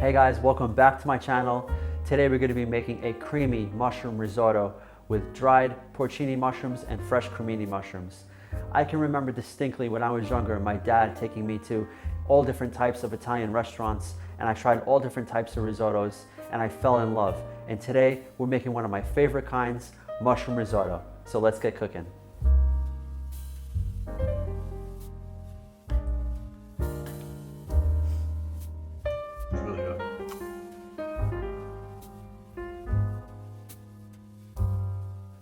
Hey guys, welcome back to my channel. Today we're going to be making a creamy mushroom risotto with dried porcini mushrooms and fresh cremini mushrooms. I can remember distinctly when I was younger, my dad taking me to all different types of Italian restaurants, and I tried all different types of risottos and I fell in love. And today we're making one of my favorite kinds, mushroom risotto. So let's get cooking.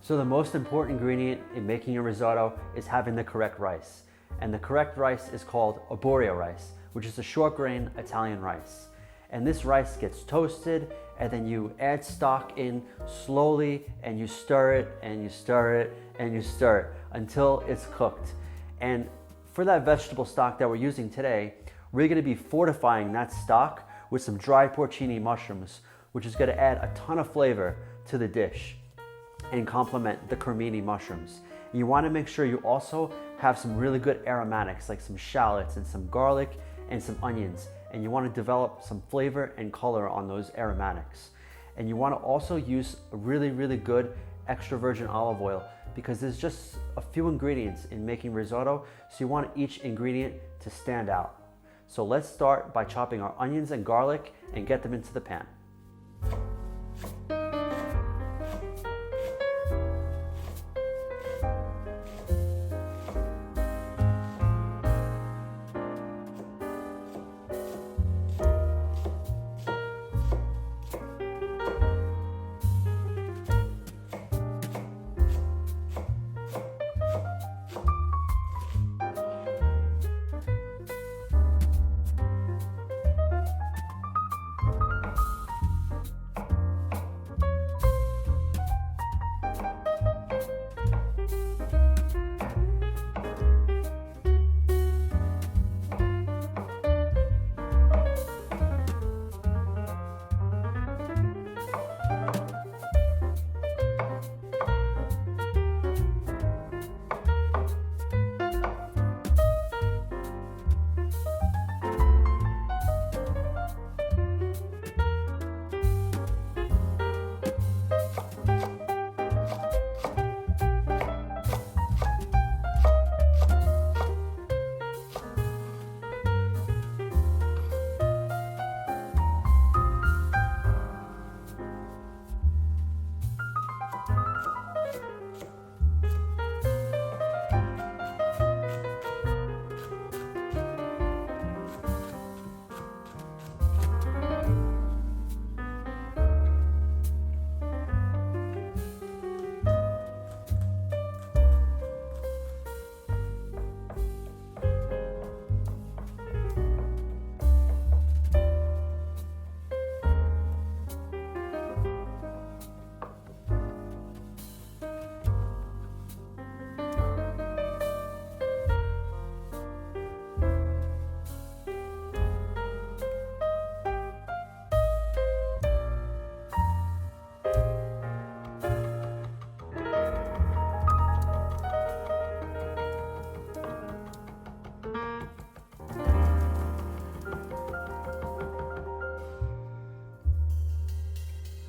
So the most important ingredient in making a risotto is having the correct rice. And the correct rice is called arborio rice, which is a short grain Italian rice. And this rice gets toasted and then you add stock in slowly and you stir it and you stir it and you stir it until it's cooked. And for that vegetable stock that we're using today, we're gonna be fortifying that stock with some dried porcini mushrooms, which is gonna add a ton of flavor to the dish and complement the cremini mushrooms. You want to make sure you also have some really good aromatics like some shallots and some garlic and some onions, and you want to develop some flavor and color on those aromatics. And you want to also use a really good extra virgin olive oil because there's just a few ingredients in making risotto, so you want each ingredient to stand out. So let's start by chopping our onions and garlic and get them into the pan.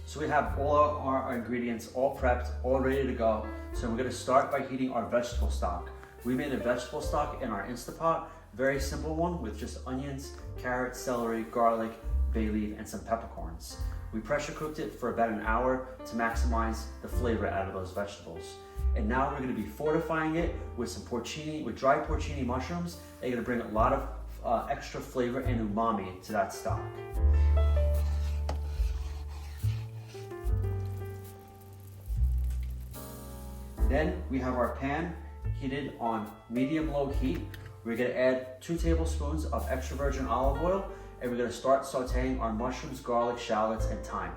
So we have all our ingredients all prepped, all ready to go. So we're gonna start by heating our vegetable stock. We made a vegetable stock in our Instapot, very simple one with just onions, carrots, celery, garlic, bay leaf, and some peppercorns. We pressure cooked it for about an hour to maximize the flavor out of those vegetables. And now we're gonna be fortifying it with some porcini, with dried porcini mushrooms. They're gonna bring a lot of extra flavor and umami to that stock. Then we have our pan heated on medium-low heat. We're gonna add 2 tablespoons of extra virgin olive oil, and we're gonna start sauteing our mushrooms, garlic, shallots, and thyme.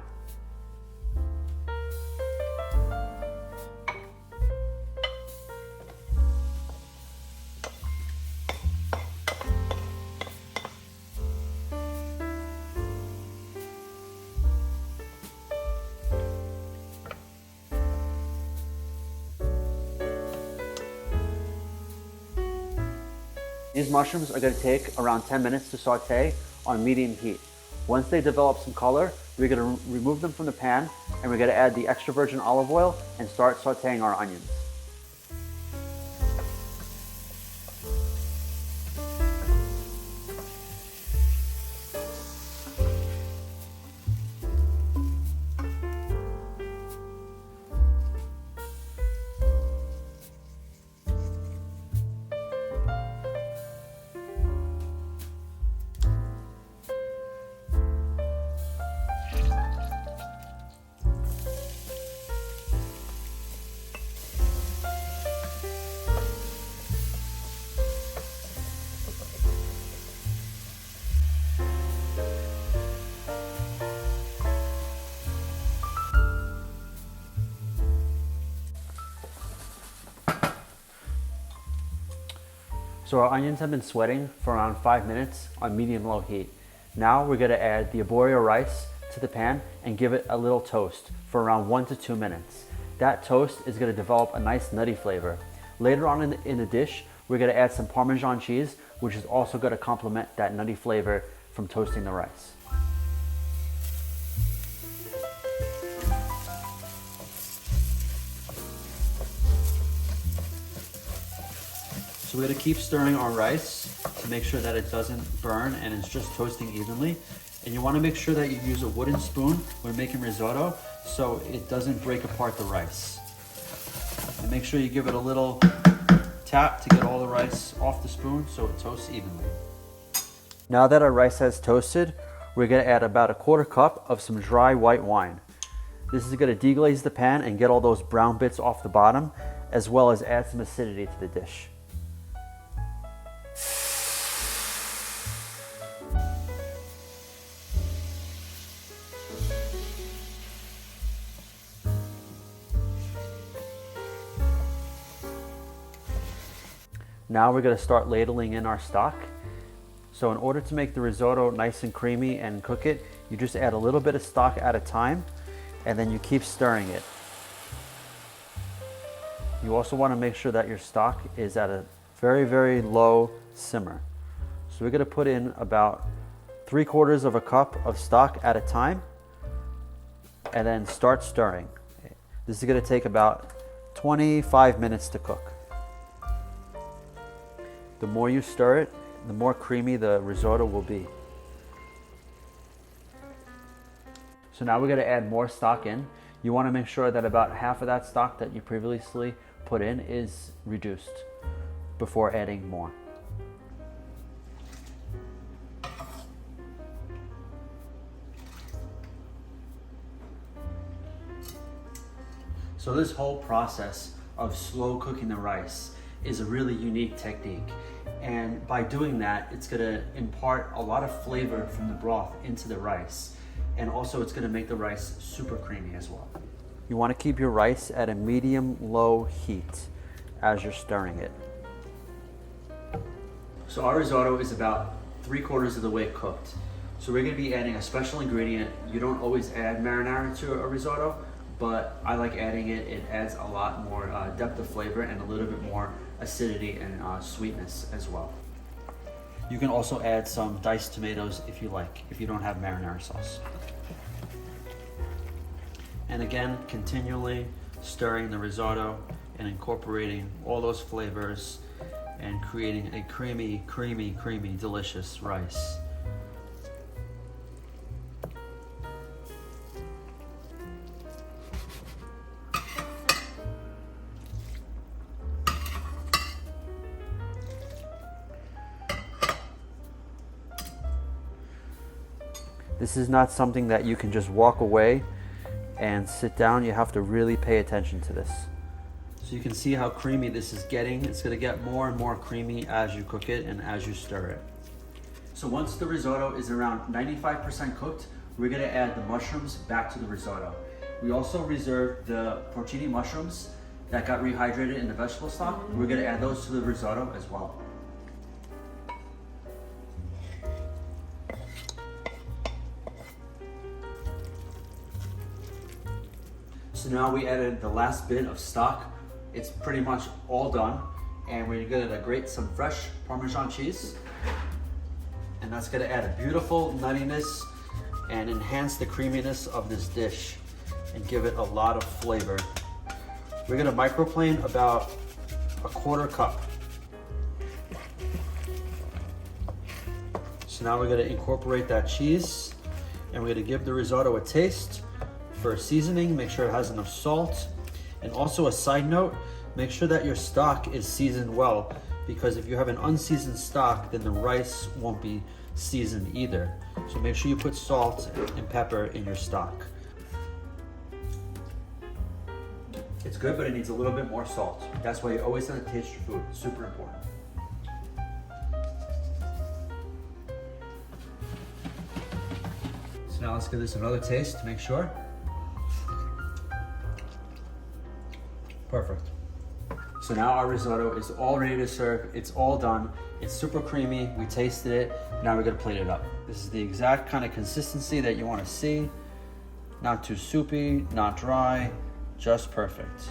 These mushrooms are going to take around 10 minutes to saute on medium heat. Once they develop some color, we're gonna remove them from the pan and we're gonna add the extra virgin olive oil and start sauteing our onions. So our onions have been sweating for around 5 minutes on medium-low heat. Now we're gonna add the arborio rice to the pan and give it a little toast for around 1 to 2 minutes. That toast is gonna develop a nice nutty flavor. Later on in the dish, we're gonna add some Parmesan cheese, which is also gonna complement that nutty flavor from toasting the rice. So we're gonna keep stirring our rice to make sure that it doesn't burn and it's just toasting evenly. And you wanna make sure that you use a wooden spoon when making risotto so it doesn't break apart the rice. And make sure you give it a little tap to get all the rice off the spoon so it toasts evenly. Now that our rice has toasted, we're gonna add about 1/4 cup of some dry white wine. This is gonna deglaze the pan and get all those brown bits off the bottom, as well as add some acidity to the dish. Now we're gonna start ladling in our stock. So in order to make the risotto nice and creamy and cook it, you just add a little bit of stock at a time and then you keep stirring it. You also wanna make sure that your stock is at a very, very low simmer. So we're gonna put in about 3/4 of a cup of stock at a time and then start stirring. This is gonna take about 25 minutes to cook. The more you stir it, the more creamy the risotto will be. So now we're gonna add more stock in. You wanna make sure that about half of that stock that you previously put in is reduced before adding more. So this whole process of slow cooking the rice is a really unique technique. And by doing that, it's gonna impart a lot of flavor from the broth into the rice. And also it's gonna make the rice super creamy as well. You wanna keep your rice at a medium-low heat as you're stirring it. So our risotto is about 3/4 of the way cooked. So we're gonna be adding a special ingredient. You don't always add marinara to a risotto, but I like adding it. It adds a lot more depth of flavor and a little bit more acidity and sweetness as well. You can also add some diced tomatoes if you like, if you don't have marinara sauce. And again, continually stirring the risotto and incorporating all those flavors and creating a creamy, creamy, creamy, delicious rice. This is not something that you can just walk away and sit down. You have to really pay attention to this. So you can see how creamy this is getting. It's gonna get more and more creamy as you cook it and as you stir it. So once the risotto is around 95% cooked, we're gonna add the mushrooms back to the risotto. We also reserved the porcini mushrooms that got rehydrated in the vegetable stock. We're gonna add those to the risotto as well. So now we added the last bit of stock. It's pretty much all done. And we're gonna grate some fresh Parmesan cheese. And that's gonna add a beautiful nuttiness and enhance the creaminess of this dish and give it a lot of flavor. We're gonna microplane about a quarter cup. So now we're gonna incorporate that cheese and we're gonna give the risotto a taste. For seasoning, make sure it has enough salt. And also a side note, make sure that your stock is seasoned well, because if you have an unseasoned stock, then the rice won't be seasoned either. So make sure you put salt and pepper in your stock. It's good, but it needs a little bit more salt. That's why you always want to taste your food. It's super important. So now let's give this another taste to make sure. Perfect. So now our risotto is all ready to serve. It's all done. It's super creamy. We tasted it. Now we're gonna plate it up. This is the exact kind of consistency that you want to see. Not too soupy, not dry, just perfect.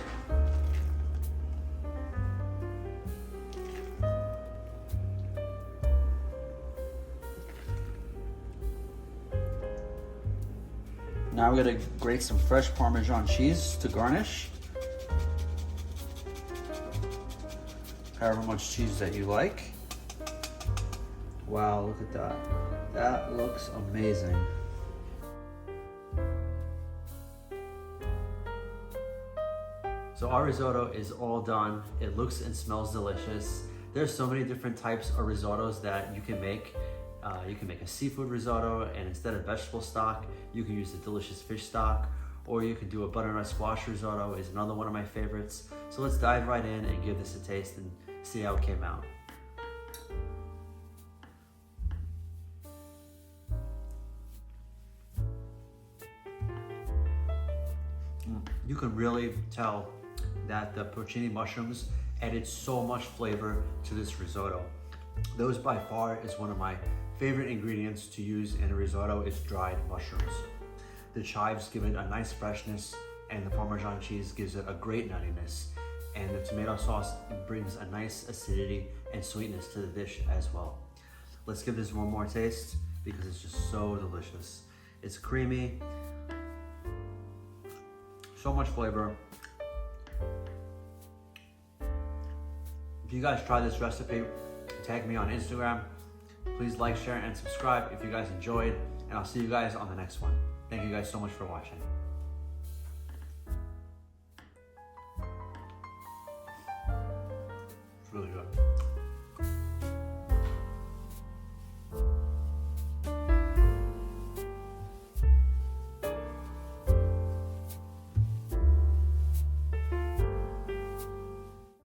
Now we're gonna grate some fresh Parmesan cheese to garnish. However much cheese that you like. Wow, look at that. That looks amazing. So our risotto is all done. It looks and smells delicious. There's so many different types of risottos that you can make. You can make a seafood risotto, and instead of vegetable stock, you can use the delicious fish stock, or you can do a butternut squash risotto is another one of my favorites. So let's dive right in and give this a taste and see how it came out. You can really tell that the porcini mushrooms added so much flavor to this risotto. Those by far is one of my favorite ingredients to use in a risotto is dried mushrooms. The chives give it a nice freshness, and the Parmesan cheese gives it a great nuttiness, and the tomato sauce brings a nice acidity and sweetness to the dish as well. Let's give this one more taste because it's just so delicious. It's creamy, so much flavor. If you guys try this recipe, tag me on Instagram. Please like, share, and subscribe if you guys enjoyed, and I'll see you guys on the next one. Thank you guys so much for watching. It's really good.